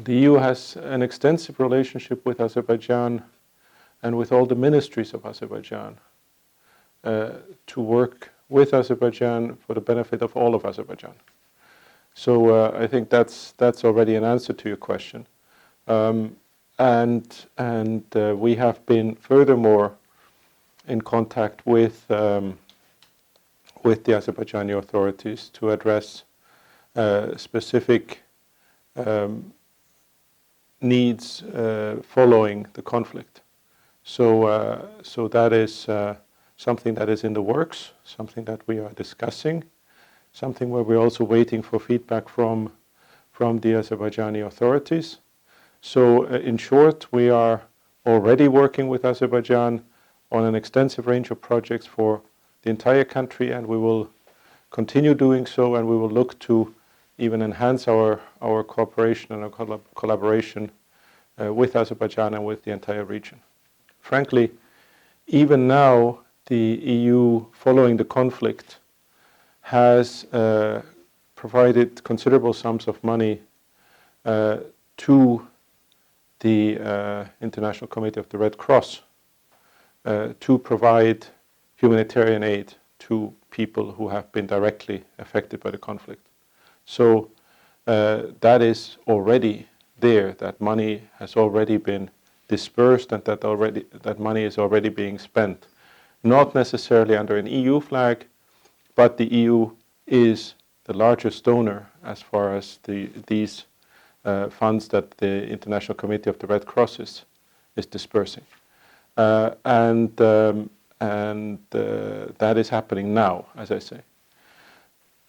The EU has an extensive relationship with Azerbaijan and with all the ministries of Azerbaijan to work with Azerbaijan for the benefit of all of Azerbaijan. So I think that's already an answer to your question. And we have been furthermore in contact with the Azerbaijani authorities to address specific needs following the conflict. So that is something that is in the works, something that we are discussing, something where we're also waiting for feedback from the Azerbaijani authorities. So in short, we are already working with Azerbaijan on an extensive range of projects for the entire country, and we will continue doing so, and we will look to even enhance our cooperation and our collaboration with Azerbaijan and with the entire region. Frankly, even now, the EU, following the conflict, has provided considerable sums of money to the International Committee of the Red Cross to provide humanitarian aid to people who have been directly affected by the conflict. So that is already there. That money has already been dispersed, and that money is already being spent. Not necessarily under an EU flag, but the EU is the largest donor as far as these funds that the International Committee of the Red Cross is dispersing. And that is happening now, as I say.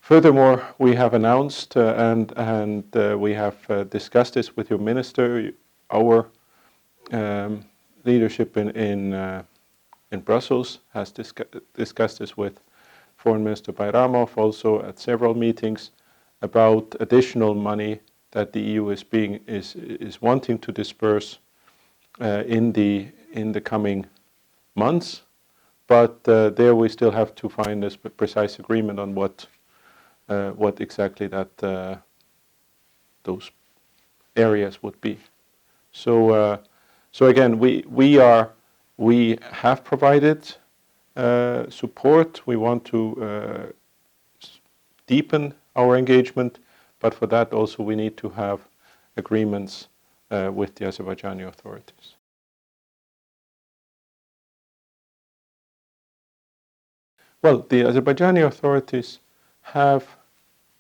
Furthermore, we have announced and we have discussed this with your minister. Our leadership in Brussels has discussed this with Foreign Minister Bayramov also at several meetings about additional money that the EU is wanting to disperse in the coming months, but there we still have to find a precise agreement on what exactly that those areas would be. So again, we have provided support. We want to deepen our engagement, but for that also we need to have agreements with the Azerbaijani authorities. Well, the Azerbaijani authorities have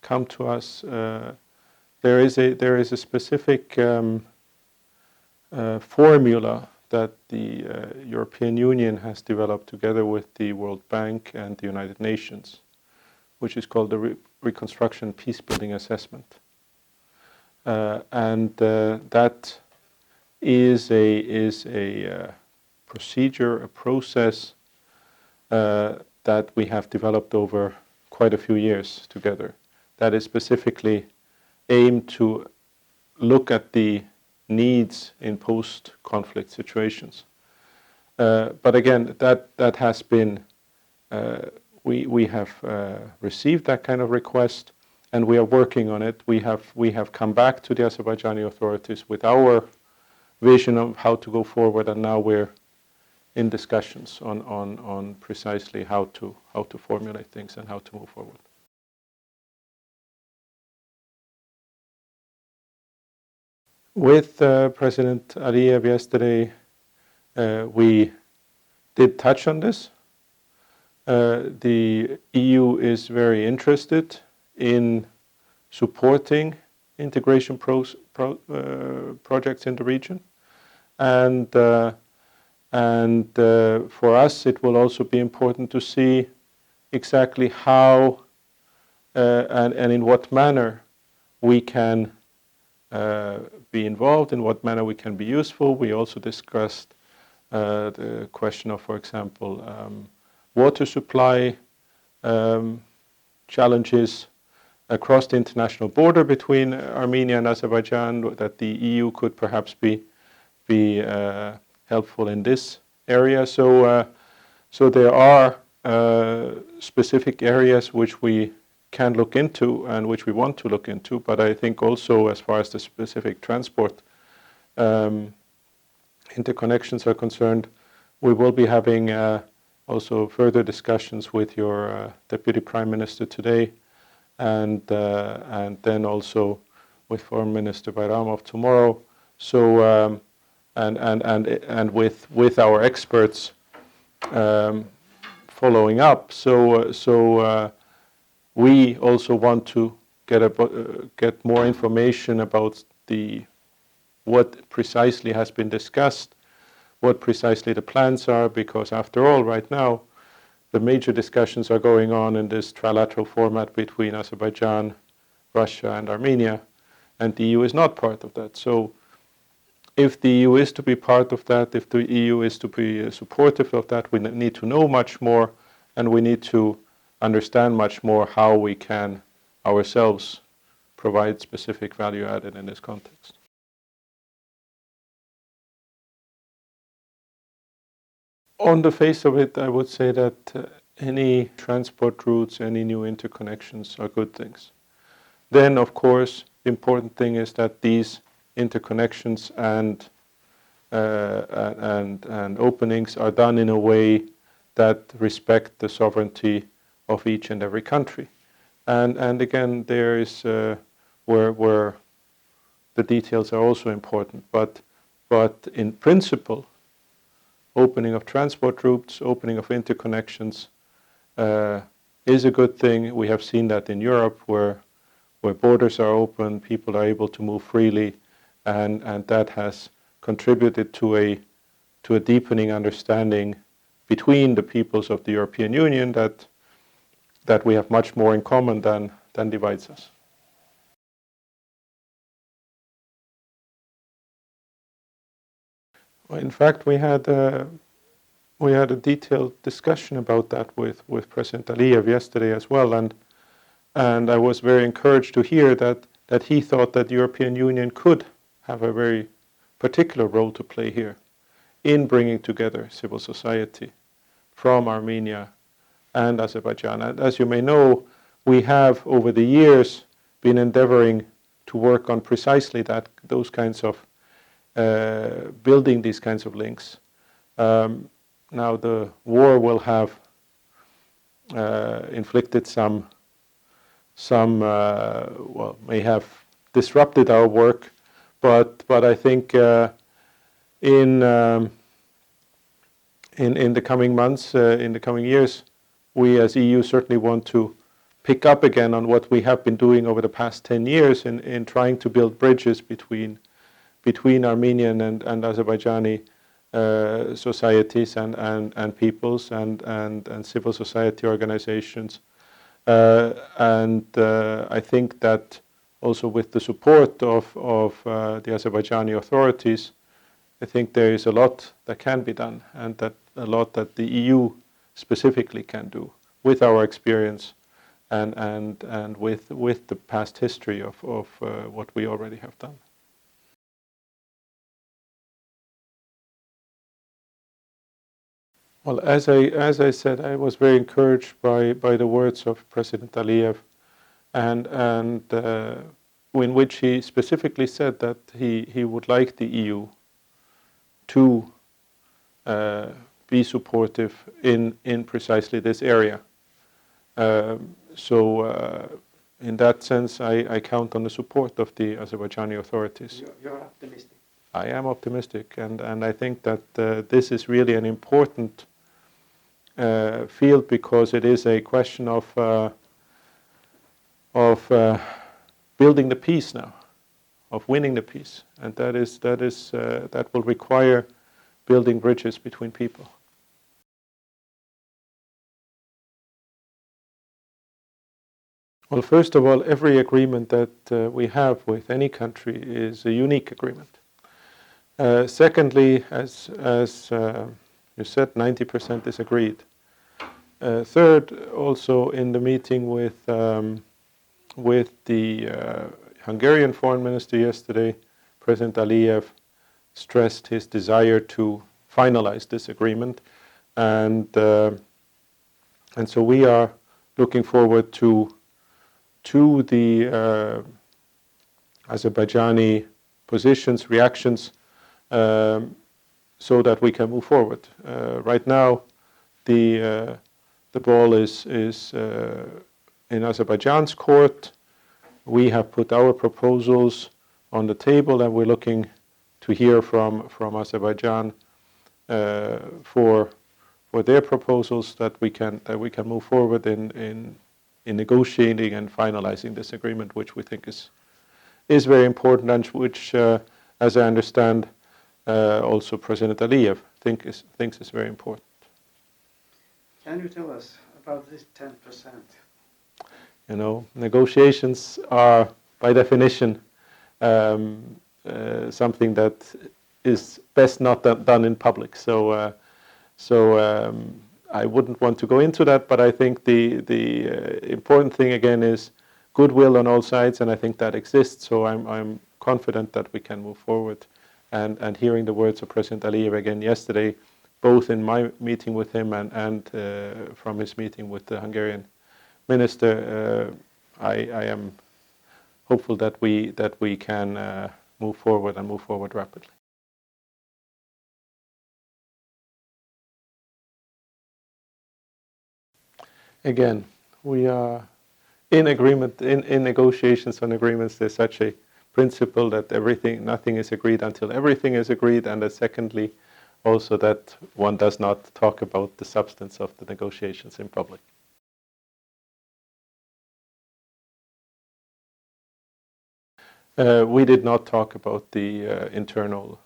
come to us. There is a specific formula that the European Union has developed together with the World Bank and the United Nations, which is called the Reconstruction Peacebuilding Assessment. And that is a procedure, a process that we have developed over quite a few years together, that is specifically aimed to look at the needs in post-conflict situations. But again, that has been, we have received that kind of request, and we are working on it. We have come back to the Azerbaijani authorities with our vision of how to go forward, and now we're in discussions on precisely how to formulate things and how to move forward. With President Aliyev yesterday, we did touch on this. The EU is very interested in supporting integration projects in the region, and for us it will also be important to see exactly how and in what manner we can be involved, in what manner we can be useful. We also discussed the question of, for example, water supply challenges across the international border between Armenia and Azerbaijan, that the EU could perhaps be helpful in this area. So there are specific areas which we can look into and which we want to look into. But I think also as far as the specific transport interconnections are concerned, we will be having also further discussions with your Deputy Prime Minister today, and then also with Foreign Minister Bayramov tomorrow. So and with our experts following up. So we also want to get more information about what precisely has been discussed, what precisely the plans are, because after all, right now, the major discussions are going on in this trilateral format between Azerbaijan, Russia, and Armenia, and the EU is not part of that. So if the EU is to be part of that, if the EU is to be supportive of that, we need to know much more, and we need to understand much more how we can ourselves provide specific value added in this context. On the face of it, I would say that any transport routes, any new interconnections are good things. Then, of course, the important thing is that these interconnections and openings are done in a way that respect the sovereignty of each and every country. And again, there is where the details are also important. But in principle, opening of transport routes, opening of interconnections is a good thing. We have seen that in Europe, where borders are open, people are able to move freely, and that has contributed to a deepening understanding between the peoples of the European Union that we have much more in common than divides us. Well, in fact, we had a detailed discussion about that with President Aliyev yesterday as well, and I was very encouraged to hear that he thought that the European Union could have a very particular role to play here in bringing together civil society from Armenia and Azerbaijan. And as you may know, we have over the years been endeavoring to work on precisely those kinds of building these kinds of links. Now the war will have inflicted some may have disrupted our work, but I think in the coming months, in the coming years, we as EU certainly want to pick up again on what we have been doing over the past 10 years in trying to build bridges between Armenian and Azerbaijani societies and peoples and civil society organizations. And I think that also with the support of the Azerbaijani authorities, I think there is a lot that can be done, and that a lot that the EU specifically can do with our experience and with the past history of what we already have done. Well, as I said, I was very encouraged by the words of President Aliyev, and in which he specifically said that he would like the EU to be supportive in precisely this area. So in that sense, I count on the support of the Azerbaijani authorities. You're optimistic. I am optimistic, and I think that this is really an important field, because it is a question of building the peace now, of winning the peace, and that will require building bridges between people. Well, first of all, every agreement that we have with any country is a unique agreement. Secondly, as you said, 90% is agreed. Third, also in the meeting with the Hungarian foreign minister yesterday, President Aliyev stressed his desire to finalize this agreement, and so we are looking forward to to the Azerbaijani positions, reactions, so that we can move forward. Right now, the ball is in Azerbaijan's court. We have put our proposals on the table, and we're looking to hear from Azerbaijan for their proposals that we can move forward in negotiating and finalizing this agreement, which we think is very important, and which, as I understand, also President Aliyev thinks is very important. Can you tell us about this 10%? You know, negotiations are by definition something that is best not done in public. So I wouldn't want to go into that, but I think the important thing again is goodwill on all sides, and I think that exists. So I'm confident that we can move forward. And hearing the words of President Aliyev again yesterday, both in my meeting with him and from his meeting with the Hungarian minister, I am hopeful that we can move forward and move forward rapidly. Again, we are in agreement, in negotiations on agreements. There's such a principle that nothing is agreed until everything is agreed, and that secondly, also that one does not talk about the substance of the negotiations in public. We did not talk about the internal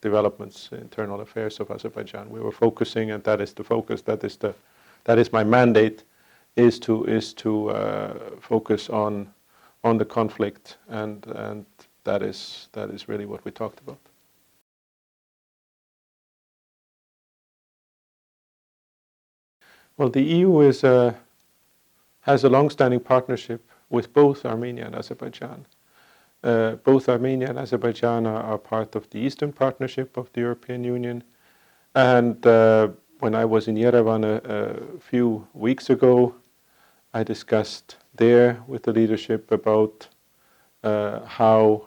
developments, internal affairs of Azerbaijan. We were focusing, and that is the focus. That is my mandate, is to focus on the conflict, and that is really what we talked about. Well, the EU has a long-standing partnership with both Armenia and Azerbaijan. Both Armenia and Azerbaijan are part of the Eastern Partnership of the European Union, and when I was in Yerevan a few weeks ago, I discussed there with the leadership about how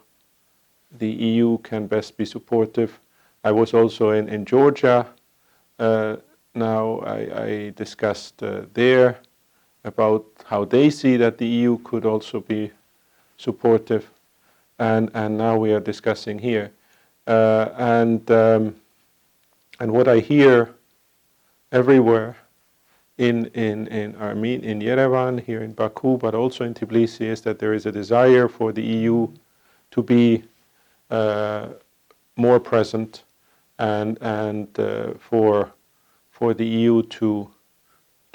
the EU can best be supportive. I was also in Georgia. Now I discussed there about how they see that the EU could also be supportive, and now we are discussing here. And what I hear everywhere in Yerevan, here in Baku, but also in Tbilisi, is that there is a desire for the EU to be more present, and for the EU to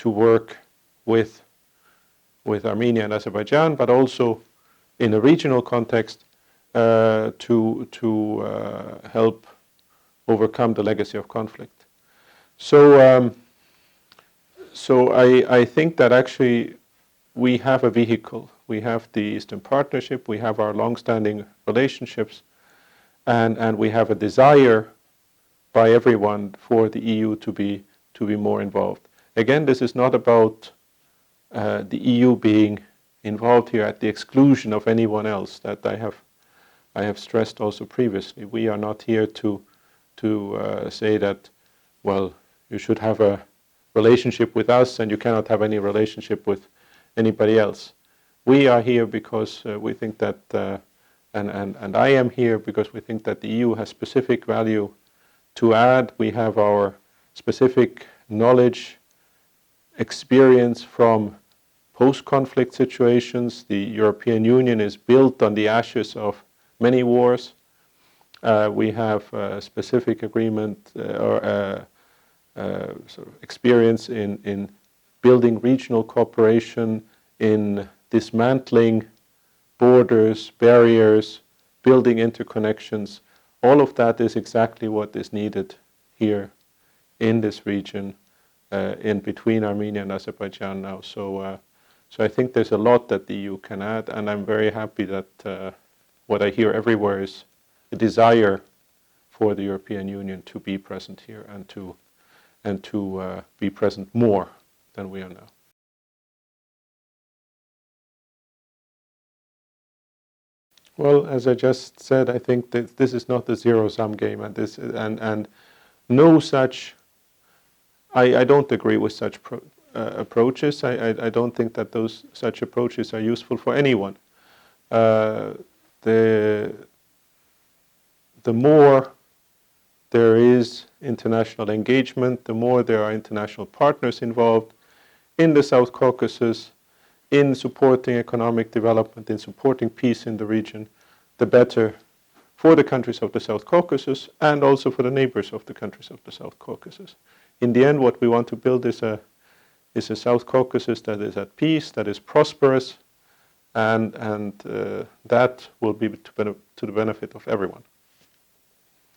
work with Armenia and Azerbaijan, but also in a regional context to help overcome the legacy of conflict. So I think that actually we have a vehicle. We have the Eastern Partnership, we have our long-standing relationships, and we have a desire by everyone for the EU to be more involved. Again, this is not about the EU being involved here at the exclusion of anyone else. That I have stressed also previously. We are not here to say that, well, you should have a relationship with us and you cannot have any relationship with anybody else. We are here because we think that, and I am here because we think that the EU has specific value to add. We have our specific knowledge, experience from post-conflict situations. The European Union is built on the ashes of many wars. We have a specific agreement or sort of experience in building regional cooperation, in dismantling borders, barriers, building interconnections. All of that is exactly what is needed here in this region, in between Armenia and Azerbaijan now. So I think there's a lot that the EU can add, and I'm very happy that what I hear everywhere is a desire for the European Union to be present here and to be present more than we are now. Well, as I just said, I think that this is not a zero-sum game, and no such. I don't agree with such approaches. I don't think that such approaches are useful for anyone. The more there is international engagement, the more there are international partners involved in the South Caucasus, in supporting economic development, in supporting peace in the region, the better for the countries of the South Caucasus and also for the neighbors of the countries of the South Caucasus. In the end, what we want to build is a South Caucasus that is at peace, that is prosperous, and that will be to the benefit of everyone.